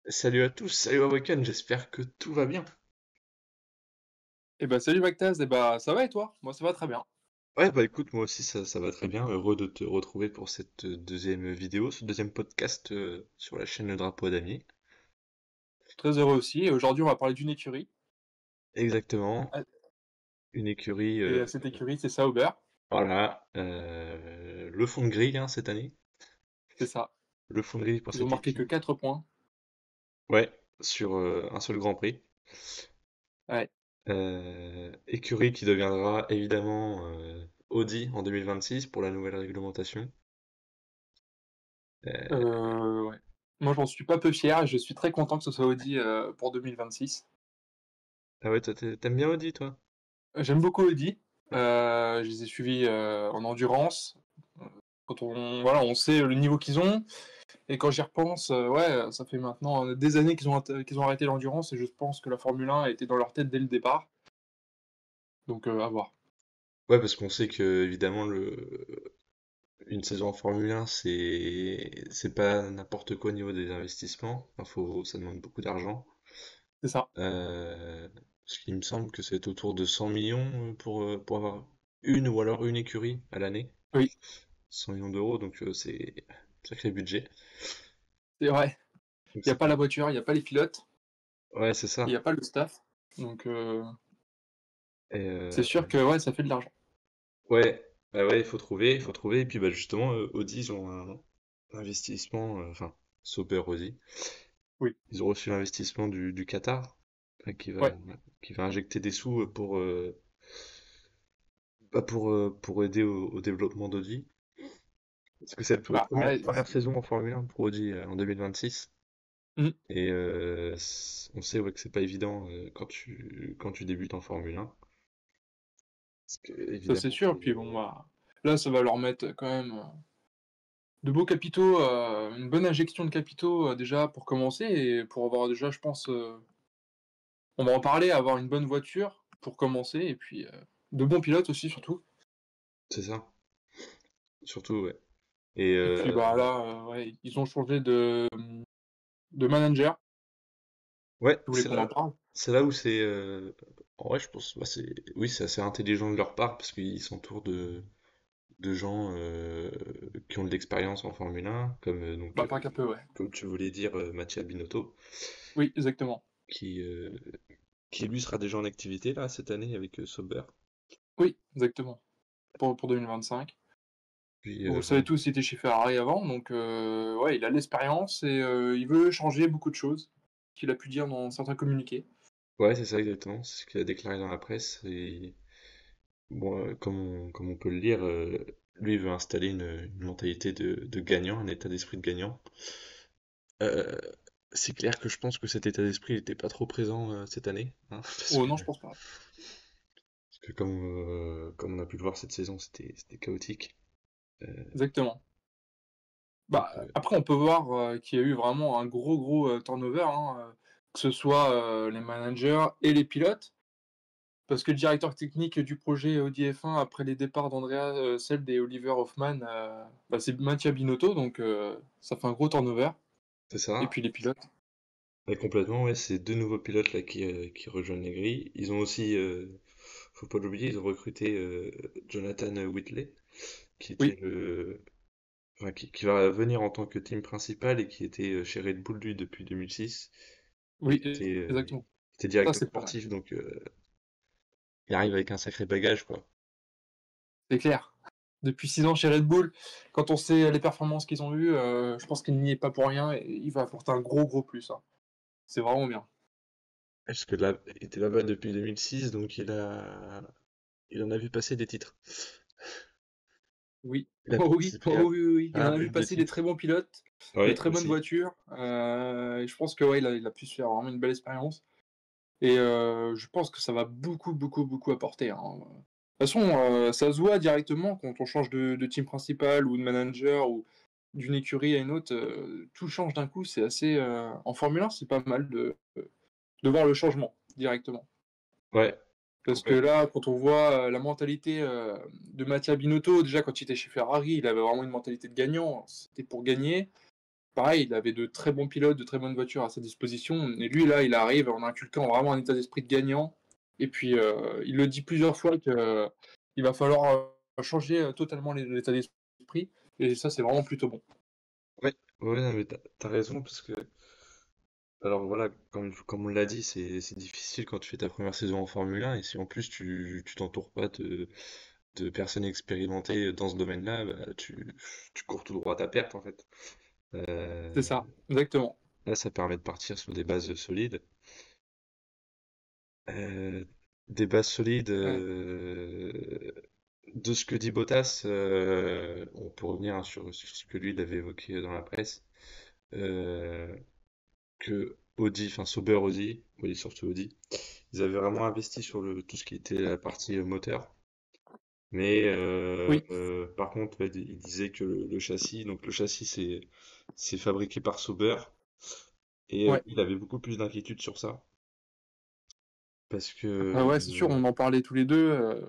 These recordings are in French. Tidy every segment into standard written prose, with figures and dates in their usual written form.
Salut à tous, salut à Waken, j'espère que tout va bien. Salut Bactaz, ça va et toi? Moi ça va très bien. Ouais, bah écoute, moi aussi ça va très bien. Heureux de te retrouver pour cette deuxième vidéo, ce deuxième podcast sur la chaîne Le Drapeau à Damier. Très heureux aussi. Et aujourd'hui on va parler d'une écurie. Exactement, Ah, une écurie, cette écurie c'est Sauber, voilà, le fond de grille hein, cette année. c'est ça. Le fond de grille pour Ils ont cette marqué que équipe. 4 points. Ouais, sur un seul Grand Prix. Ouais. Écurie qui deviendra évidemment Audi en 2026 pour la nouvelle réglementation. Euh, Ouais. Moi j'en suis pas peu fier et je suis très content que ce soit Audi pour 2026. Ah ouais, toi t'aimes bien Audi toi? J'aime beaucoup Audi. Je les ai suivis en endurance. Quand on sait le niveau qu'ils ont. Et quand j'y repense, ouais, ça fait maintenant des années qu'ils ont arrêté l'endurance et je pense que la Formule 1 était dans leur tête dès le départ. Donc à voir. Ouais, parce qu'on sait que évidemment une saison en Formule 1, c'est pas n'importe quoi au niveau des investissements. Ça demande beaucoup d'argent. C'est ça. Parce qu'il me semble que c'est autour de 100 millions pour avoir une ou alors une écurie à l'année. Oui. 100 millions d'euros, donc c'est un sacré budget. C'est vrai. Donc Il n'y a c'est pas pas... la voiture, il n'y a pas les pilotes, Ouais, c'est il ça. n'y a pas le staff. Donc Et, c'est sûr que ouais, ça fait de l'argent. ouais, bah ouais, il faut trouver, il faut trouver. Et puis bah justement, Audi, ils ont un investissement, enfin, Sauber Audi. Oui. Ils ont reçu l'investissement du Qatar, enfin, Ouais. qui va injecter des sous pour aider au développement d'Audi. Parce que c'est la Bah ouais. première saison en Formule 1 pour Audi en 2026. Mm. Et on sait ouais, que c'est pas évident quand tu débutes en Formule 1. Parce que, Ça c'est évidemment, sûr. Puis bon bah là ça va leur mettre quand même de beaux capitaux, une bonne injection de capitaux déjà pour commencer et pour avoir déjà je pense on va en parler, avoir une bonne voiture pour commencer et puis de bons pilotes aussi surtout. c'est ça. Surtout, ouais. Et Et puis bah là ouais, ils ont changé de manager. ouais, Je voulais qu'on en parle. c'est là où c'est. En vrai, je pense, bah, oui, c'est assez intelligent de leur part parce qu'ils s'entourent de gens qui ont de l'expérience en Formule 1, Bah pas qu'un peu ouais. comme tu voulais dire, Mattia Binotto, Oui, exactement. qui, euh, qui lui sera déjà en activité là cette année avec Sauber. Oui, exactement. Pour 2025. Puis Vous savez bon, tous, il était chez Ferrari avant, donc ouais, il a l'expérience et il veut changer beaucoup de choses, qu'il a pu dire dans certains communiqués. ouais, c'est ça exactement, c'est ce qu'il a déclaré dans la presse. Et bon, comme on peut le lire, lui il veut installer une mentalité de gagnant, un état d'esprit de gagnant. Euh, c'est clair que je pense que cet état d'esprit n'était pas trop présent cette année, hein, Oh non, je pense pas. parce que comme on a pu le voir cette saison, c'était chaotique. Euh, Exactement. donc, Bah, après, on peut voir qu'il y a eu vraiment un gros turnover, hein, que ce soit les managers et les pilotes, parce que le directeur technique du projet Audi F1, après les départs d'Andrea Seld et Oliver Hoffmann, bah, c'est Mattia Binotto, donc ça fait un gros turnover. c'est Et ça. puis les pilotes. Ouais, complètement, ouais, c'est deux nouveaux pilotes là qui rejoignent les grilles. Ils ont aussi, faut pas l'oublier, ils ont recruté Jonathan Whitley, qui était Oui, qui va venir en tant que team principal et qui était chez Red Bull lui depuis 2006 et oui, exactement. qui était Ça, directeur c'est pas mal. sportif, donc il arrive avec un sacré bagage quoi. C'est clair. Depuis 6 ans chez Red Bull, quand on sait les performances qu'ils ont eues, je pense qu'il n'y est pas pour rien et il va apporter un gros plus, hein. C'est vraiment bien. Parce que là, il était là-bas depuis 2006, donc il en a vu passer des titres. Oui. Il a Oh oui, participé oui. Il à en un a vu plus de passer des très titres. bons pilotes, de Oui, très bonnes aussi. voitures. Et je pense que ouais, il a pu se faire vraiment une belle expérience. Et je pense que ça va beaucoup apporter, hein. De toute façon, ça se voit directement quand on change de team principal ou de manager ou d'une écurie à une autre, tout change d'un coup. C'est assez. En Formule 1, c'est pas mal de voir le changement directement. Ouais, Parce que complètement. là, quand on voit la mentalité de Mattia Binotto, déjà quand il était chez Ferrari, il avait vraiment une mentalité de gagnant. C'était pour gagner. pareil, il avait de très bons pilotes, de très bonnes voitures à sa disposition. Et lui, là, il arrive en inculquant vraiment un état d'esprit de gagnant. Et puis, il le dit plusieurs fois que il va falloir changer totalement l'état d'esprit. Et ça, c'est vraiment plutôt bon. Ouais, ouais, non, mais t'as raison, parce que, alors voilà, comme on l'a dit, c'est difficile quand tu fais ta première saison en Formule 1, et si en plus tu t'entoures pas de personnes expérimentées dans ce domaine-là, bah, tu cours tout droit à ta perte, en fait. C'est Euh, ça, exactement. Là, ça permet de partir sur des bases solides. Euh, des bases solides, Ouais. de ce que dit Bottas, on peut revenir hein, sur ce que lui il avait évoqué dans la presse, euh, que Audi, enfin Sauber Audi, oui surtout Audi, ils avaient vraiment investi sur tout ce qui était la partie moteur. Mais Oui, par contre, ouais, il disait que le châssis, donc le châssis c'est fabriqué par Sauber, et ouais. il avait beaucoup plus d'inquiétude sur ça, parce que Ouais, c'est sûr, on en parlait tous les deux.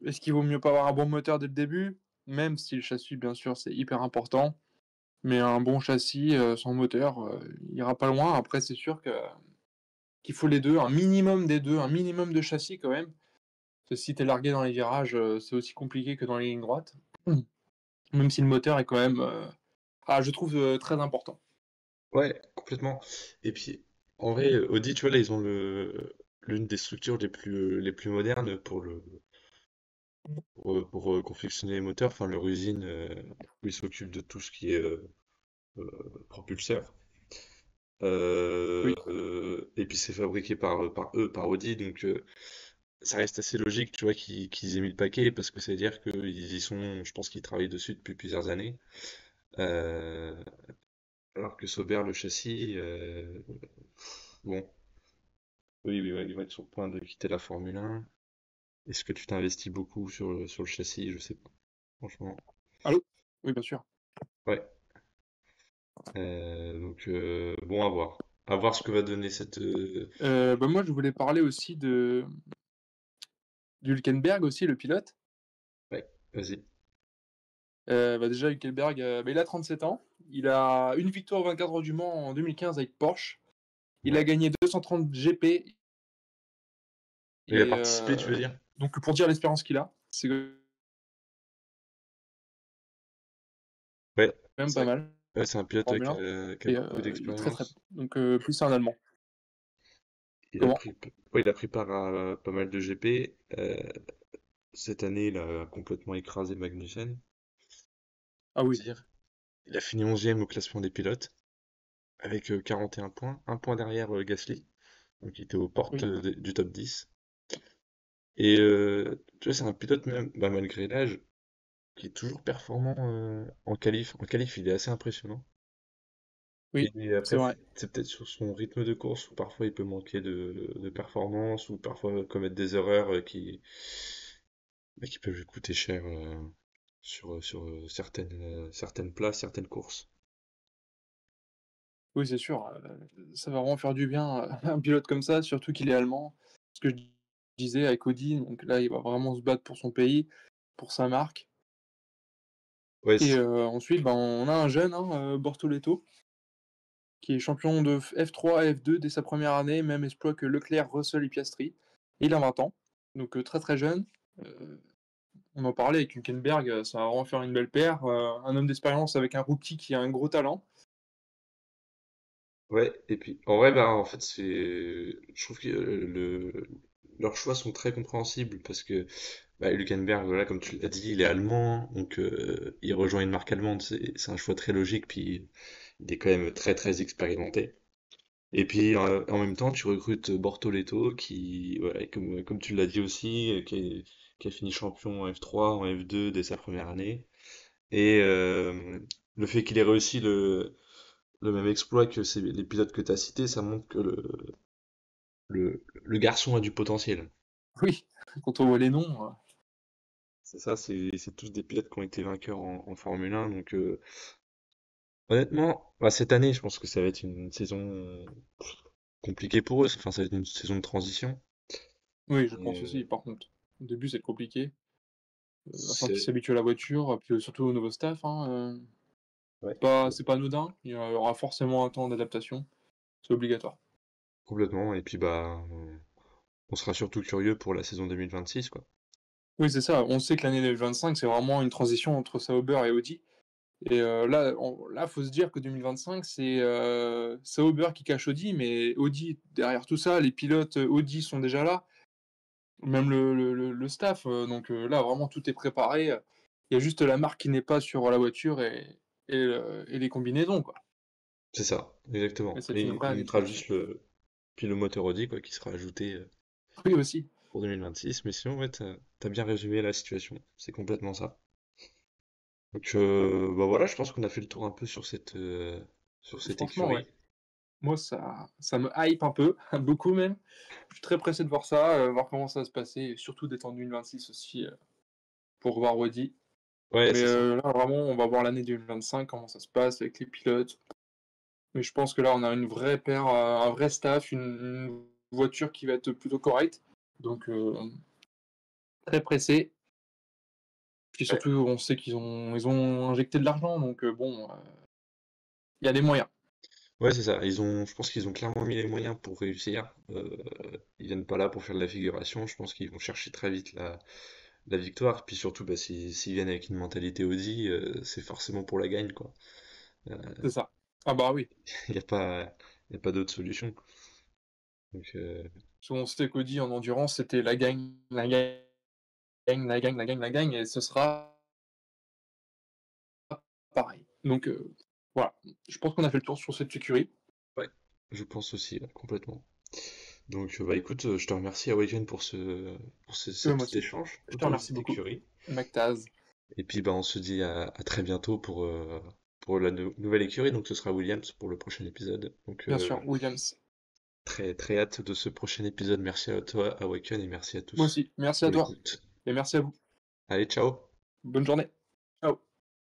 Est-ce qu'il vaut mieux pas avoir un bon moteur dès le début? Même si le châssis, bien sûr, c'est hyper important. Mais un bon châssis sans moteur, il ira pas loin. Après, c'est sûr qu'il faut les deux, un minimum des deux, un minimum de châssis quand même. Parce que si t'es largué dans les virages, c'est aussi compliqué que dans les lignes droites. Même si le moteur est quand même, je trouve, très important. ouais, complètement. Et puis, en vrai, Audi, tu vois, là, ils ont l'une des structures les plus modernes pour confectionner les moteurs, enfin, leur usine, où ils s'occupent de tout ce qui est propulseur. Oui, Et puis, c'est fabriqué par eux, par Audi, donc ça reste assez logique, tu vois, qu'ils aient mis le paquet, parce que ça veut dire qu'ils y sont, je pense qu'ils travaillent dessus depuis plusieurs années. Euh, alors que Sauber, le châssis, bon. Oui, oui, ouais, il va être sur le point de quitter la Formule 1. Est-ce que tu t'investis beaucoup sur le châssis? Je sais pas, franchement. allô? Oui, bien sûr. Ouais. Donc, bon, à voir. À voir ce que va donner cette. Bah, moi, je voulais parler aussi de d'Hülkenberg aussi, le pilote. Ouais, vas-y. Bah, déjà, Hülkenberg, bah, il a 37 ans. Il a une victoire au 24 heures du Mans en 2015 avec Porsche. Il Ouais. a gagné 230 GP. Il a Et participé, tu veux dire? donc, pour dire l'expérience qu'il a, c'est quand Ouais, même c'est pas vrai. mal. Ouais, c'est un pilote ouais, Formule 1. qui a Et beaucoup il est très très bon. d'expérience. Donc, plus c'est un Allemand. Il a Comment? pris, ouais, il a pris part à pas mal de GP. Cette année, il a complètement écrasé Magnussen. Ah oui, Dire. Il a fini 11e au classement des pilotes, avec 41 points, un point derrière Gasly, donc il était aux portes oui, du top 10. Et tu vois, c'est un pilote même, bah, malgré l'âge, qui est toujours performant en qualif. En qualif, il est assez impressionnant. oui, Et c'est après, vrai. c'est peut-être sur son rythme de course où parfois il peut manquer de performance ou parfois commettre des erreurs qui peuvent lui coûter cher sur certaines places, certaines courses. Oui, c'est sûr. Ça va vraiment faire du bien, un pilote comme ça, surtout qu'il est allemand. Ce que je disais avec Audi, donc là, il va vraiment se battre pour son pays, pour sa marque. Ouais, Et ensuite, ben, on a un jeune, hein, Bortoleto, qui est champion de F3 et F2 dès sa première année, même exploit que Leclerc, Russell et Piastri. Et il a 20 ans, donc très très jeune. Euh, on en parlait avec Hülkenberg, ça va vraiment faire une belle paire. Un homme d'expérience avec un rookie qui a un gros talent. ouais, et puis en vrai, bah, en fait, je trouve que leurs choix sont très compréhensibles parce que bah, Hülkenberg, voilà, comme tu l'as dit, il est allemand, donc il rejoint une marque allemande, c'est un choix très logique, puis il est quand même très très expérimenté. Et puis en même temps, tu recrutes Bortoleto qui, voilà, comme tu l'as dit aussi, qui a fini champion en F3, en F2 dès sa première année. Et le fait qu'il ait réussi le même exploit que les pilotes que tu as cités, ça montre que le garçon a du potentiel. Oui, quand on voit les noms. C'est ça, c'est tous des pilotes qui ont été vainqueurs en Formule 1. Donc honnêtement, bah, cette année, je pense que ça va être une saison compliquée pour eux. Enfin, ça va être une saison de transition. Oui, je pense Et, aussi, par contre. Au début, c'est compliqué. Afin qu'ils c'est- s'habituent à la voiture, puis surtout au nouveau staff. Hein. Ouais, C'est pas anodin, il y aura forcément un temps d'adaptation, c'est obligatoire. complètement. Et puis bah, on sera surtout curieux pour la saison 2026, quoi. Oui, c'est ça, on sait que l'année 2025, c'est vraiment une transition entre Sauber et Audi. Et là, faut se dire que 2025, c'est Sauber qui cache Audi, mais Audi, derrière tout ça, les pilotes Audi sont déjà là, même le staff. Donc là, vraiment, tout est préparé. Il y a juste la marque qui n'est pas sur la voiture et les combinaisons, quoi. C'est ça, Et exactement. c'est une Et vraie il année de manquera transition. juste puis le moteur Audi, quoi, qui sera ajouté Oui, aussi. pour 2026. Mais sinon, ouais, t'as bien résumé la situation. C'est complètement ça. Donc, bah voilà, je pense qu'on a fait le tour un peu sur cette Franchement, ouais. écurie. Moi, ça me hype un peu, beaucoup même. Je suis très pressé de voir ça, voir comment ça va se passer, et surtout d'être en 2026 aussi, pour voir Audi. Ouais, Mais c'est ça. là, vraiment, on va voir l'année 2025, comment ça se passe avec les pilotes. Mais je pense que là, on a une vraie paire, un vrai staff, une voiture qui va être plutôt correcte. Donc, très pressé. Puis Ouais, surtout, on sait ils ont injecté de l'argent, donc bon, il y a des moyens. ouais, c'est ça. Je pense qu'ils ont clairement mis les moyens pour réussir. Ils viennent pas là pour faire de la figuration. Je pense qu'ils vont chercher très vite la victoire. Puis surtout, bah, s'ils viennent avec une mentalité Audi, c'est forcément pour la gagne, quoi. Euh, C'est ça. Ah bah oui. Il n'y a pas, y a pas d'autre solution. Donc, Parce qu'on sait qu'Audi en endurance, c'était la gagne, la gagne, la gagne, la gagne, la gagne, et ce sera pareil. Donc voilà. Je pense qu'on a fait le tour sur cette écurie. ouais, je pense aussi, ouais, complètement. Donc, bah écoute, je te remercie, Awaken, ce Moi petit aussi. échange Je te autour de remercie cette beaucoup. écurie. Mactaz. Et puis, bah, on se dit à très bientôt pour la nouvelle écurie. Donc, ce sera Williams pour le prochain épisode. Donc, Bien sûr, Williams. très, très hâte de ce prochain épisode. Merci à toi, Awaken, et merci à Moi tous aussi. Merci à pour toi. l'écoute. Et merci à vous. Allez, ciao! Bonne journée. Ciao.